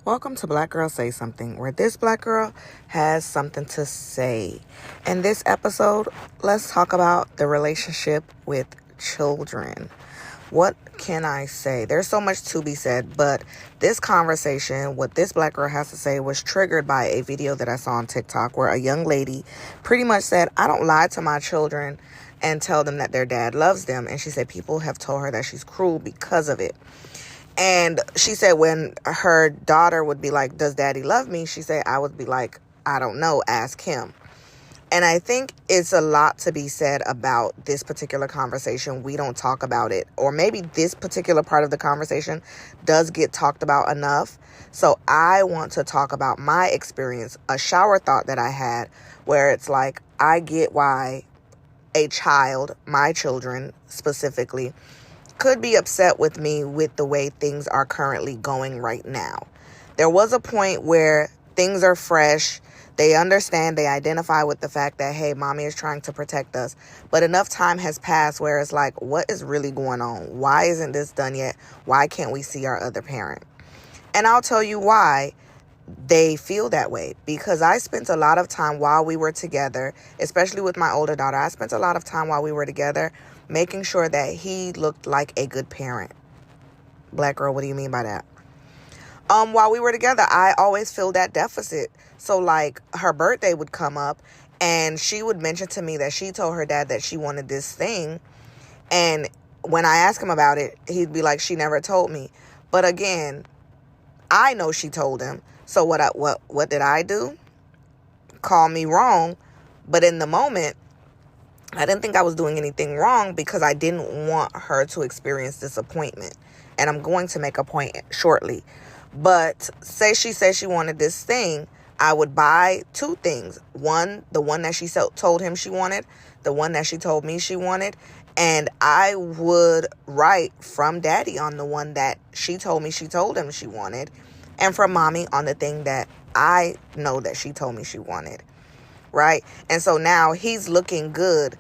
Welcome to Black Girl Say Something, where this black girl has something to say. In this episode, let's talk about the relationship with children. What can I say? There's so much to be said, but this conversation, what this black girl has to say, was triggered by a video that I saw on TikTok where a young lady pretty much said, I don't lie to my children and tell them that their dad loves them. And she said people have told her that she's cruel because of it. And she said when her daughter would be like, does daddy love me? She said, I would be like, I don't know, ask him. And I think it's a lot to be said about this particular conversation. We don't talk about it. Or maybe this particular part of the conversation does get talked about enough. So I want to talk about my experience, a shower thought that I had, where it's like, I get why a child, my children specifically, could be upset with me with the way things are currently going right now. There was a point where things are fresh. They understand, they identify with the fact that, hey, mommy is trying to protect us. But enough time has passed where it's like, what is really going on? Why isn't this done yet? Why can't we see our other parent? And I'll tell you why they feel that way. Because I spent a lot of time while we were together, especially with my older daughter. I spent a lot of time while we were together making sure that he looked like a good parent. Black girl, what do you mean by that? While we were together, I always filled that deficit. So like her birthday would come up and she would mention to me that she told her dad that she wanted this thing. And when I asked him about it, he'd be like, she never told me. But again, I know she told him. So what did I do? Call me wrong. But in the moment, I didn't think I was doing anything wrong because I didn't want her to experience disappointment. And I'm going to make a point shortly. But say she said she wanted this thing, I would buy two things. One, the one that she told him she wanted, the one that she told me she wanted. And I would write from daddy on the one that she told me she told him she wanted. And from mommy on the thing that I know that she told me she wanted. Right? And so now he's looking good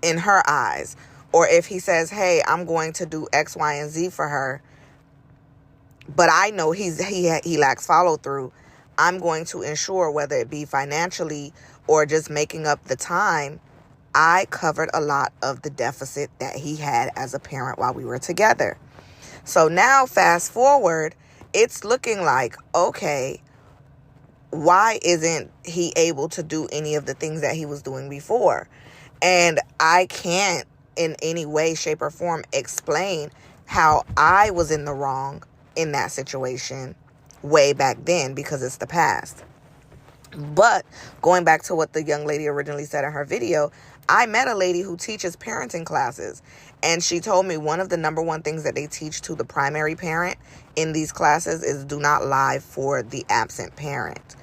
in her eyes. Or if he says, hey, I'm going to do X, Y, and Z for her, but I know he lacks follow through, I'm going to ensure, whether it be financially or just making up the time, I covered a lot of the deficit that he had as a parent while we were together. So now fast forward, it's looking like, okay, why isn't he able to do any of the things that he was doing before? And I can't in any way, shape, or form explain how I was in the wrong in that situation way back then because it's the past. But going back to what the young lady originally said in her video, I met a lady who teaches parenting classes. And she told me one of the number one things that they teach to the primary parent in these classes is do not lie for the absent parent.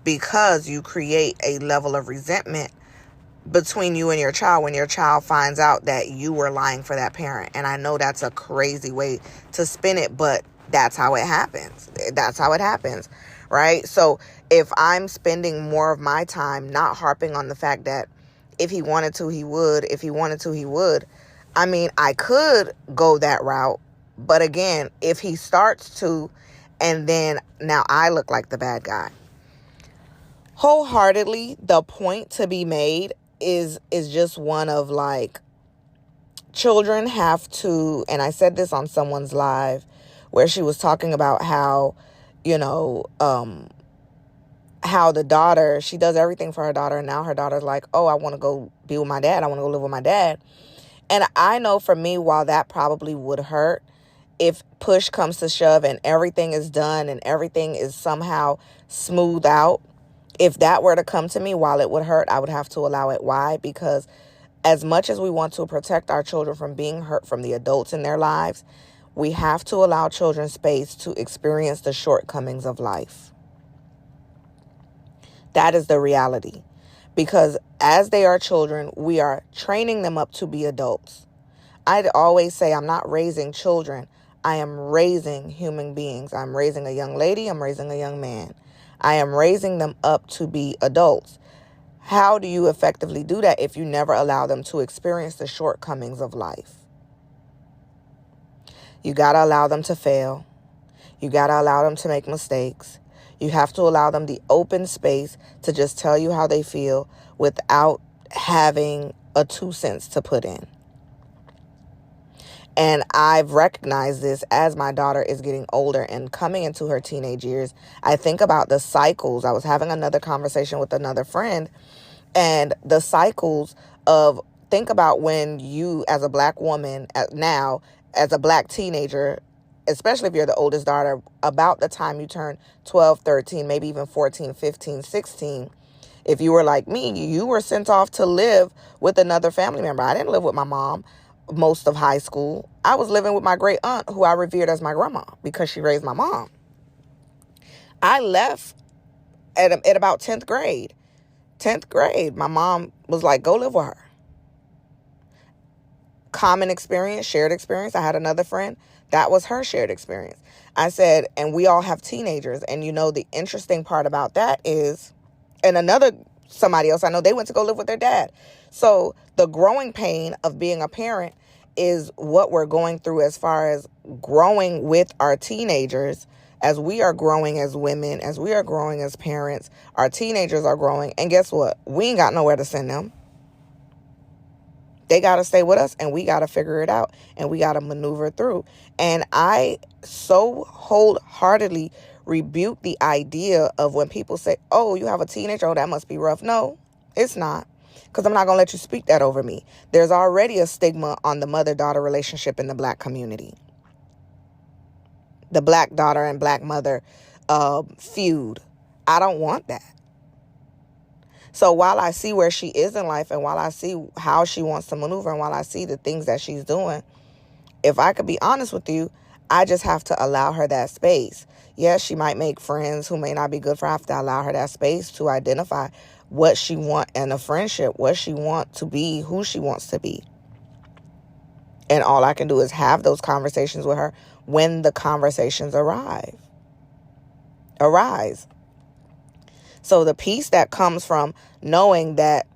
Because you create a level of resentment between you and your child when your child finds out that you were lying for that parent. And I know that's a crazy way to spin it, but that's how it happens. That's how it happens, right? So if I'm spending more of my time not harping on the fact that if he wanted to, he would. If he wanted to, he would. I mean, I could go that route. But again, if he starts to, and then now I look like the bad guy. Wholeheartedly, the point to be made is just one of like, children have to, and I said this on someone's live where she was talking about how, how the daughter, she does everything for her daughter. And now her daughter's like, oh, I want to go be with my dad. I want to go live with my dad. And I know for me, while that probably would hurt, if push comes to shove and everything is done and everything is somehow smoothed out, if that were to come to me, while it would hurt, I would have to allow it. Why? Because as much as we want to protect our children from being hurt from the adults in their lives, we have to allow children space to experience the shortcomings of life. That is the reality. Because as they are children, we are training them up to be adults. I'd always say I'm not raising children. I am raising human beings. I'm raising a young lady. I'm raising a young man. I am raising them up to be adults. How do you effectively do that if you never allow them to experience the shortcomings of life? You got to allow them to fail. You got to allow them to make mistakes. You have to allow them the open space to just tell you how they feel without having a 2 cents to put in. And I've recognized this as my daughter is getting older and coming into her teenage years. I think about the cycles. I was having another conversation with another friend, and the cycles of, think about when you, as a black woman, now, as a black teenager, especially if you're the oldest daughter, about the time you turn 12, 13, maybe even 14, 15, 16, if you were like me, you were sent off to live with another family member. I didn't live with my mom most of high school. I was living with my great aunt, who I revered as my grandma because she raised my mom. I left at about 10th grade. 10th grade, my mom was like, go live with her. Common experience, shared experience. I had another friend. That was her shared experience. I said, and we all have teenagers. And the interesting part about that is, and somebody else I know, they went to go live with their dad. So the growing pain of being a parent is what we're going through as far as growing with our teenagers. As we are growing as women, as we are growing as parents, our teenagers are growing. And guess what? We ain't got nowhere to send them. They got to stay with us, and we got to figure it out, and we got to maneuver through. And I so wholeheartedly rebuke the idea of when people say, oh, you have a teenager, oh, that must be rough. No, it's not, because I'm not going to let you speak that over me. There's already a stigma on the mother-daughter relationship in the black community. The black daughter and black mother feud. I don't want that. So while I see where she is in life, and while I see how she wants to maneuver, and while I see the things that she's doing, if I could be honest with you, I just have to allow her that space. Yes, she might make friends who may not be good for her. I have to allow her that space to identify what she wants in a friendship, what she wants to be, who she wants to be. And all I can do is have those conversations with her when the conversations arise. So the peace that comes from knowing that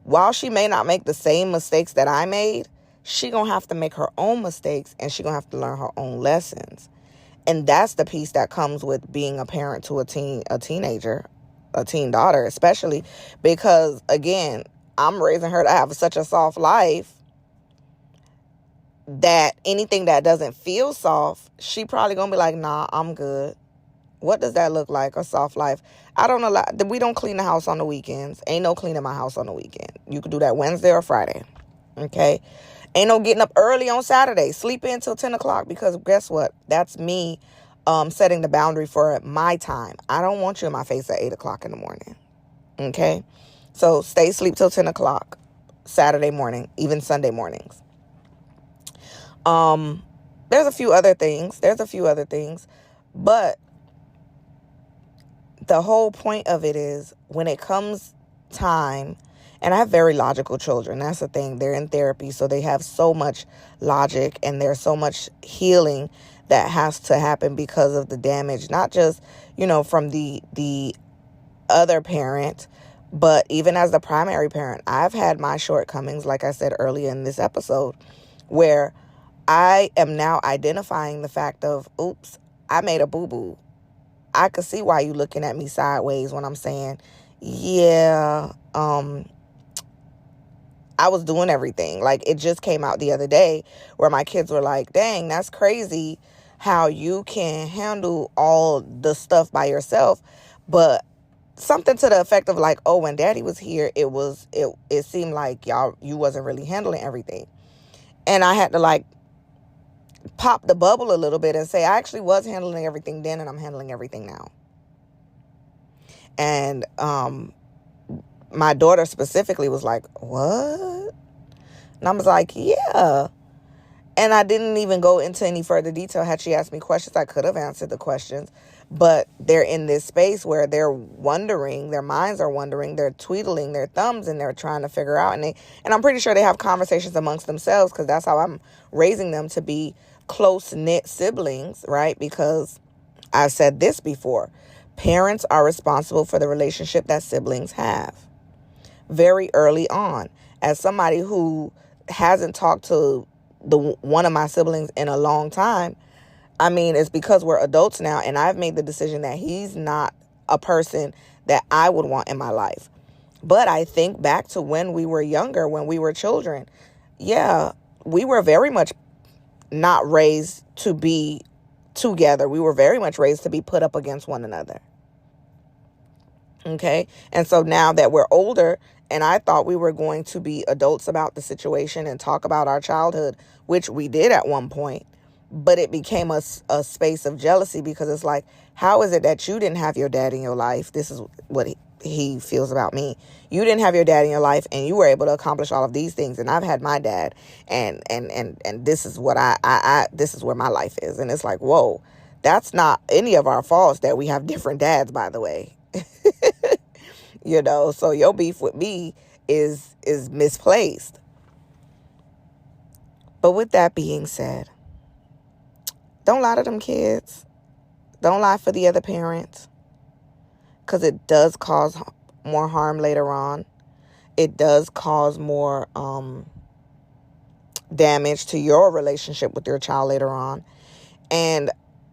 while she may not make the same mistakes that I made, she gonna have to make her own mistakes, and she gonna have to learn her own lessons. And that's the peace that comes with being a parent to a teenager, a teen daughter, especially because, again, I'm raising her to have such a soft life that anything that doesn't feel soft, she probably gonna be like, nah, I'm good. What does that look like, a soft life? We don't clean the house on the weekends. Ain't no cleaning my house on the weekend. You can do that Wednesday or Friday, okay? Ain't no getting up early on Saturday. Sleep in till 10 o'clock, because guess what? That's me setting the boundary for my time. I don't want you in my face at 8 o'clock in the morning, okay? So stay asleep till 10 o'clock Saturday morning, even Sunday mornings. There's a few other things, but the whole point of it is, when it comes time, and I have very logical children. That's the thing. They're in therapy, so they have so much logic, and there's so much healing that has to happen because of the damage, not just, from the other parent, but even as the primary parent. I've had my shortcomings, like I said earlier in this episode, where I am now identifying the fact of, oops, I made a boo-boo. I could see why you looking at me sideways when I'm saying, yeah, I was doing everything. Like, it just came out the other day where my kids were like, dang, that's crazy how you can handle all the stuff by yourself. But something to the effect of like, oh, when daddy was here, it seemed like you wasn't really handling everything. And I had to pop the bubble a little bit and say, I actually was handling everything then, and I'm handling everything now. And my daughter specifically was like, what? And I was like, yeah. And I didn't even go into any further detail. Had she asked me questions, I could have answered the questions. But they're in this space where they're wondering, their minds are wondering, they're tweedling their thumbs, and they're trying to figure out. And I'm pretty sure they have conversations amongst themselves, because that's how I'm raising them, to be close-knit siblings, right? Because I've said this before. Parents are responsible for the relationship that siblings have very early on. As somebody who hasn't talked to one of my siblings in a long time, I mean, it's because we're adults now, and I've made the decision that he's not a person that I would want in my life. But I think back to when we were younger, when we were children. Yeah, we were very much not raised to be together. We were very much raised to be put up against one another. Okay? And so now that we're older, and I thought we were going to be adults about the situation and talk about our childhood, which we did at one point, but it became a space of jealousy, because it's like, how is it that you didn't have your dad in your life? This is what he feels about me. You didn't have your dad in your life, and you were able to accomplish all of these things, and I've had my dad, and this is what I this is where my life is. And it's like, whoa, that's not any of our faults that we have different dads, by the way. So your beef with me is misplaced. But with that being said, don't lie to them kids. Don't lie for the other parents, because it does cause more harm later on. It does cause more damage to your relationship with your child later on. And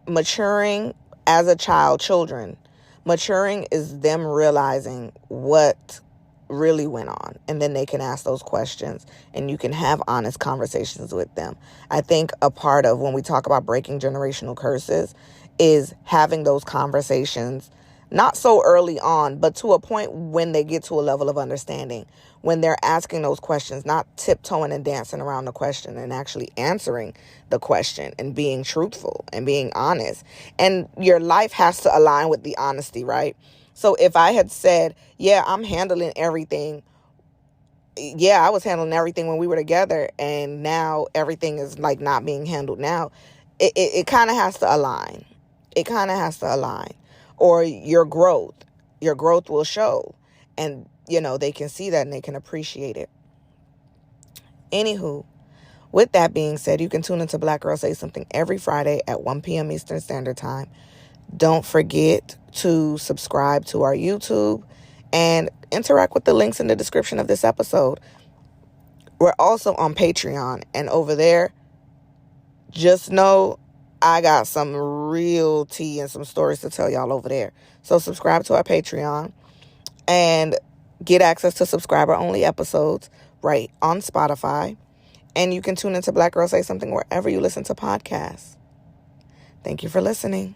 maturing as a child, children, maturing is them realizing what really went on, and then they can ask those questions and you can have honest conversations with them. I think a part of when we talk about breaking generational curses is having those conversations, not so early on, but to a point when they get to a level of understanding, when they're asking those questions, not tiptoeing and dancing around the question, and actually answering the question and being truthful and being honest. And your life has to align with the honesty, right? So if I had said, yeah, I'm handling everything. Yeah, I was handling everything when we were together, and now everything is like not being handled now. It kind of has to align. It kind of has to align. Or your growth will show, and they can see that and they can appreciate it. Anywho, with that being said, you can tune into Black Girl Say Something every Friday at 1 p.m. Eastern Standard Time. Don't forget to subscribe to our YouTube and interact with the links in the description of this episode. We're also on Patreon, and over there, just know I got some real tea and some stories to tell y'all over there. So subscribe to our Patreon and get access to subscriber-only episodes right on Spotify. And you can tune into Black Girl Say Something wherever you listen to podcasts. Thank you for listening.